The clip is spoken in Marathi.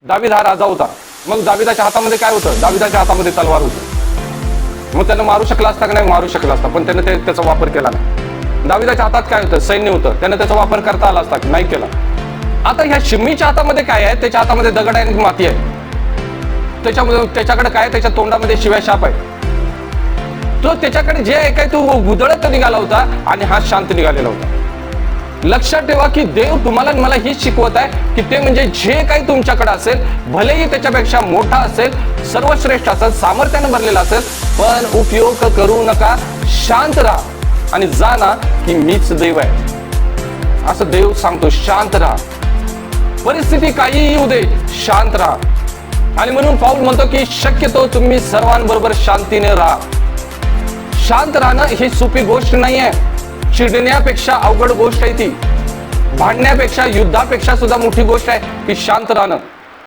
दावीद हा राजा होता. मग दाविदाच्या हातामध्ये काय होतं? दाविदाच्या हातामध्ये तलवार होती. मग त्यानं मारू शकला असता का नाही? मारू शकला असता, पण त्यानं त्याचा वापर केला नाही. दाविदाच्या हातात काय होतं? सैन्य होतं. त्यानं त्याचा वापर करता आला असता, नाही केला. आता ह्या शिम्मीच्या हातामध्ये काय आहे? त्याच्या हातामध्ये दगड आहे आणि माती आहे. त्याच्याकडे काय? त्याच्या तोंडामध्ये शिव्या शाप आहे. तो त्याच्याकडे जे आहे काय तो गुदळत निघाला होता आणि हा शांत निघालेला होता. लक्षात ठेवा की देव तुम्हाला मला हेच शिकवत आहे की ते म्हणजे जे काही तुमच्याकडे असेल, भलेही त्याच्यापेक्षा मोठा असेल, सर्वश्रेष्ठ असेल, सामर्थ्याने भरलेला असेल, पण उपयोग करू नका. शांत राहा आणि जाणा की मीच देव आहे, असं देव सांगतो. शांत राहा, परिस्थिती काहीही येऊ दे, शांत राहा. आणि म्हणून पाऊल म्हणतो की शक्यतो तुम्ही सर्वांबरोबर शांतीने राहा. शांत राहणं ही सोपी गोष्ट नाहीये. चिडण्यापेक्षा अवघड गोष्ट आहे ती. भांडण्यापेक्षा, युद्धापेक्षा सुद्धा मोठी गोष्ट आहे की शांत राहणं.